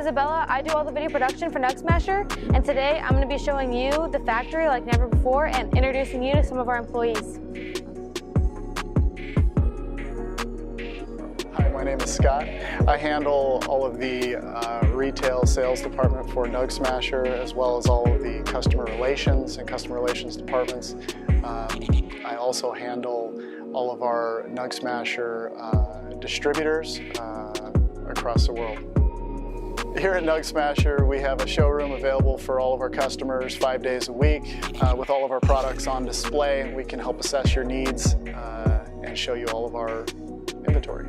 Isabella. I do all the video production for NugSmasher, and today I'm going to be showing you the factory like never before and introducing you to some of our employees. Hi, my name is Scott. I handle all of the retail sales department for NugSmasher, as well as all of the customer relations and customer relations departments. I also handle all of our NugSmasher distributors across the world. Here at NugSmasher, we have a showroom available for all of our customers 5 days a week. With all of our products on display, we can help assess your needs and show you all of our inventory.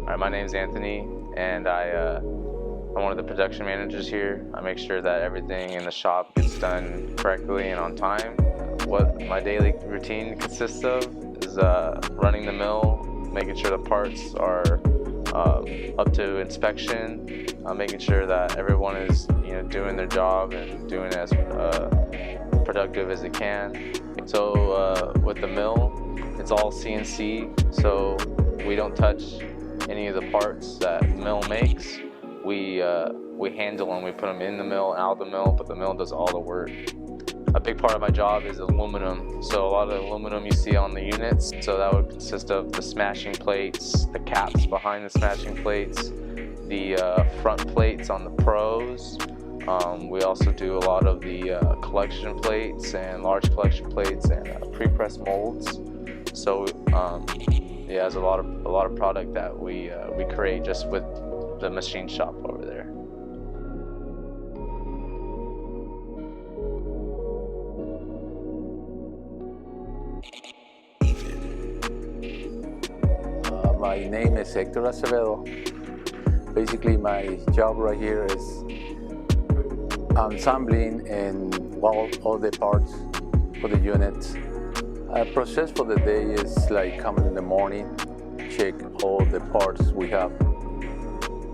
Hi, my name is Anthony, and I'm one of the production managers here. I make sure that everything in the shop gets done correctly and on time. What my daily routine consists of is running the mill, making sure the parts are up to inspection, making sure that everyone is doing their job and doing it as productive as they can. So with the mill, it's all CNC, so we don't touch any of the parts that the mill makes. We handle them, we put them in the mill, out of the mill, but the mill does all the work. A big part of my job is aluminum, so a lot of the aluminum you see on the units, so that would consist of the smashing plates, the caps behind the smashing plates, the front plates on the pros. We also do a lot of the collection plates and large collection plates and pre-pressed molds. So yeah, there's a lot of product that we create just with the machine shop over there. My name is Hector Acevedo. Basically, my job right here is assembling and weld all the parts for the units. Process for the day is like coming in the morning, check all the parts we have,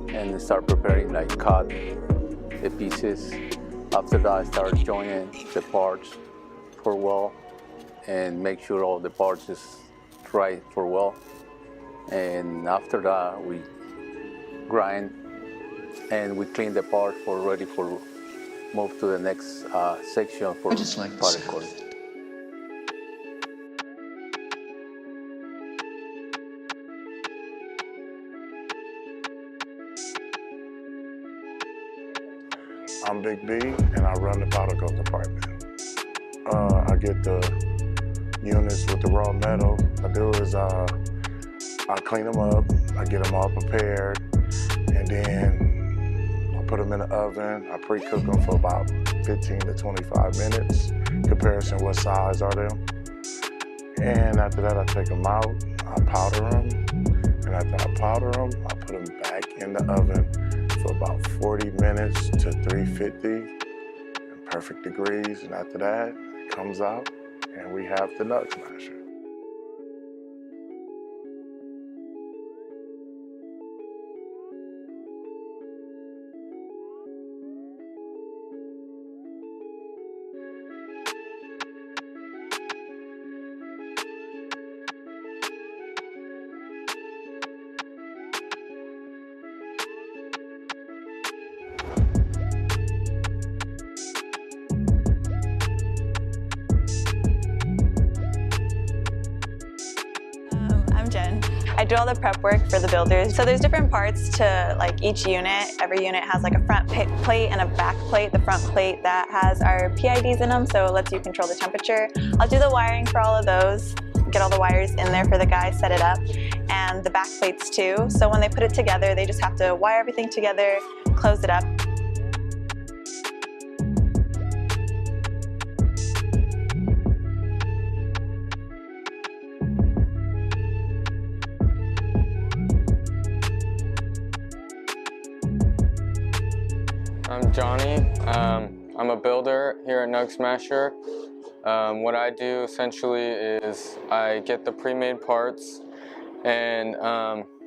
and start preparing, like cut the pieces. After that, I start joining the parts for weld and make sure all the parts is right for weld. And after that, we grind and we clean the part for ready for move to the next section for part recording. I'm Big B, and I run the powder coat department. I get the units with the raw metal. I do is I clean them up, I get them all prepared, and then I put them in the oven. I pre-cook them for about 15 to 25 minutes, comparison what size are them. And after that, I take them out, I powder them, and after I powder them, I put them back in the oven for about 40 minutes to 350 in perfect degrees, and after that, it comes out and we have the NugSmasher. I do all the prep work for the builders. So there's different parts to like each unit. Every unit has like a front plate and a back plate. The front plate that has our PIDs in them, so it lets you control the temperature. I'll do the wiring for all of those, get all the wires in there for the guys, set it up, and the back plates too. So when they put it together, they just have to wire everything together, close it up. I'm Johnny. I'm a builder here at NugSmasher. What I do essentially is I get the pre-made parts and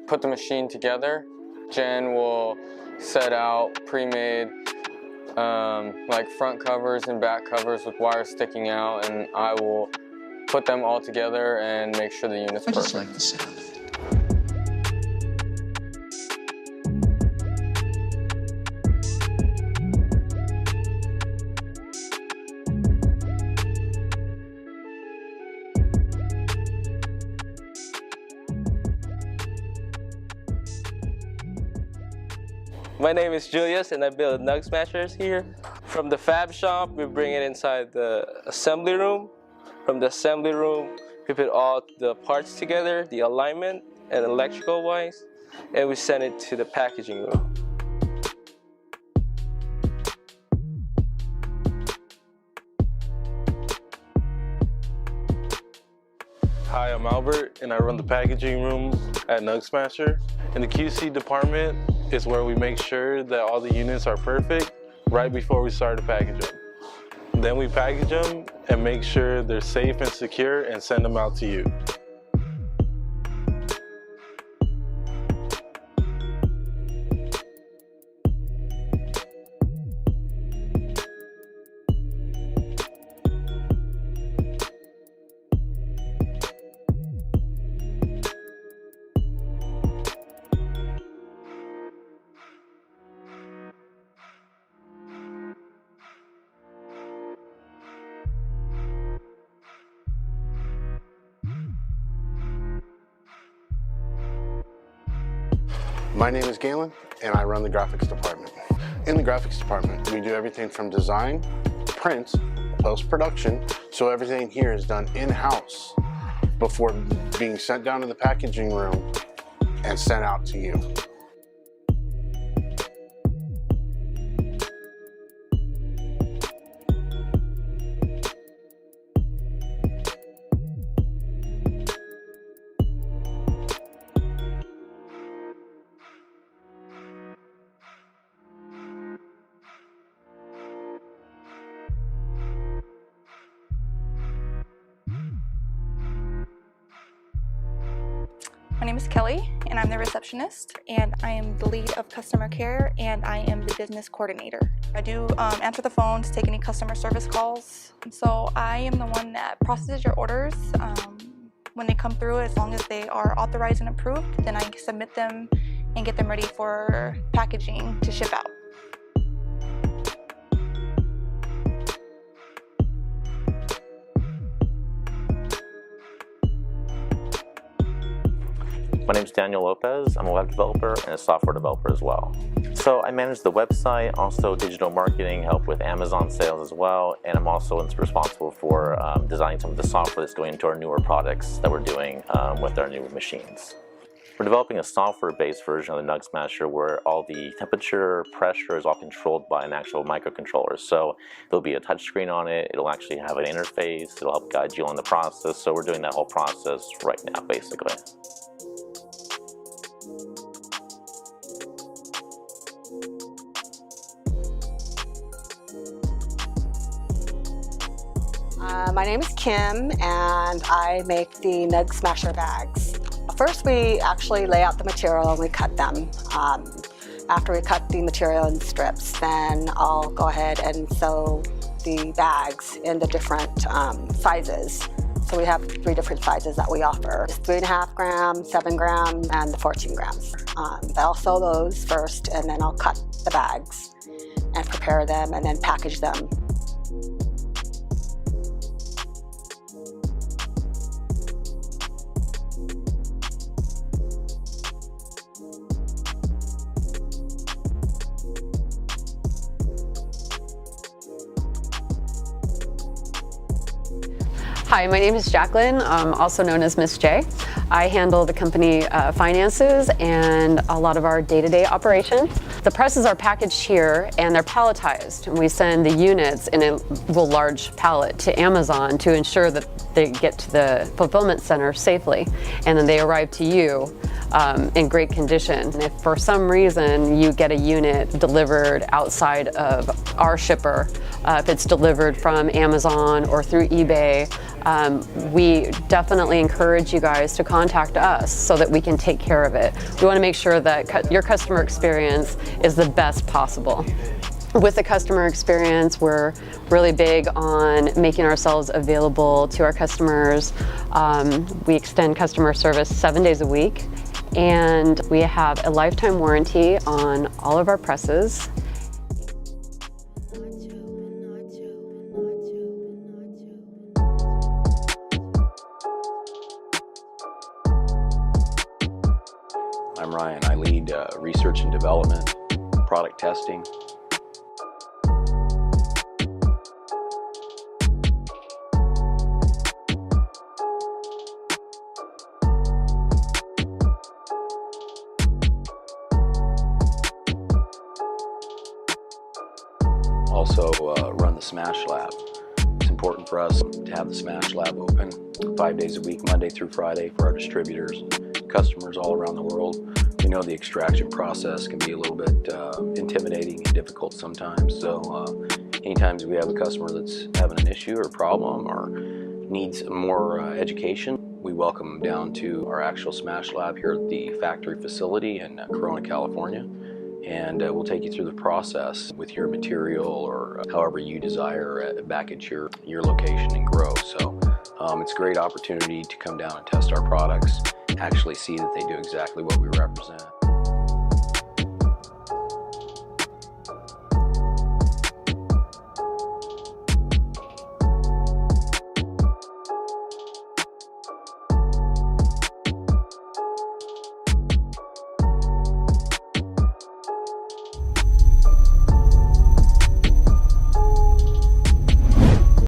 put the machine together. Jen will set out pre-made like front covers and back covers with wires sticking out, and I will put them all together and make sure the unit's perfect. I just like the sound of it. My name is Julius and I build NugSmashers here. From the fab shop, we bring it inside the assembly room. From the assembly room, we put all the parts together, the alignment and electrical wise, and we send it to the packaging room. Hi, I'm Albert and I run the packaging room at NugSmasher. In the QC department is where we make sure that all the units are perfect right before we start to package them. Then we package them and make sure they're safe and secure and send them out to you. My name is Galen, and I run the graphics department. In the graphics department, we do everything from design, print, post-production, so everything here is done in-house before being sent down to the packaging room and sent out to you. My name is Kelly and I'm the receptionist, and I am the lead of customer care, and I am the business coordinator. I do answer the phones, take any customer service calls. So I am the one that processes your orders. When they come through, as long as they are authorized and approved, then I submit them and get them ready for packaging to ship out. My name is Daniel Lopez. I'm a web developer and a software developer as well. So I manage the website, also digital marketing, help with Amazon sales as well, and I'm also responsible for designing some of the software that's going into our newer products that we're doing with our new machines. We're developing a software-based version of the NugSmasher where all the temperature, pressure is all controlled by an actual microcontroller. So there'll be a touch screen on it, it'll actually have an interface, it'll help guide you on the process. So we're doing that whole process right now, basically. My name is Kim and I make the NugSmasher bags. First we actually lay out the material and we cut them. After we cut the material in strips, then I'll go ahead and sew the bags in the different sizes. So we have 3 different sizes that we offer. It's 3.5 grams, 7 grams, and the 14 grams. I'll sew those first and then I'll cut the bags and prepare them and then package them. Hi, my name is Jacqueline, also known as Miss J. I handle the company finances and a lot of our day-to-day operations. The presses are packaged here and they're palletized, and we send the units in a large pallet to Amazon to ensure that they get to the fulfillment center safely, and then they arrive to you in great condition. And if for some reason you get a unit delivered outside of our shipper, if it's delivered from Amazon or through eBay, we definitely encourage you guys to contact us so that we can take care of it. We want to make sure that your customer experience is the best possible. With the customer experience, we're really big on making ourselves available to our customers. We extend customer service 7 days a week, and we have a lifetime warranty on all of our presses. I'm Ryan. I lead research and development, product testing. Also run the Smash Lab. It's important for us to have the Smash Lab open 5 days a week, Monday through Friday, for our distributors and customers all around the world. We know the extraction process can be a little bit intimidating and difficult sometimes, so anytime we have a customer that's having an issue or problem or needs more education, we welcome them down to our actual Smash Lab here at the factory facility in Corona, California. And we'll take you through the process with your material or however you desire back at your location and grow. So it's a great opportunity to come down and test our products, actually see that they do exactly what we represent.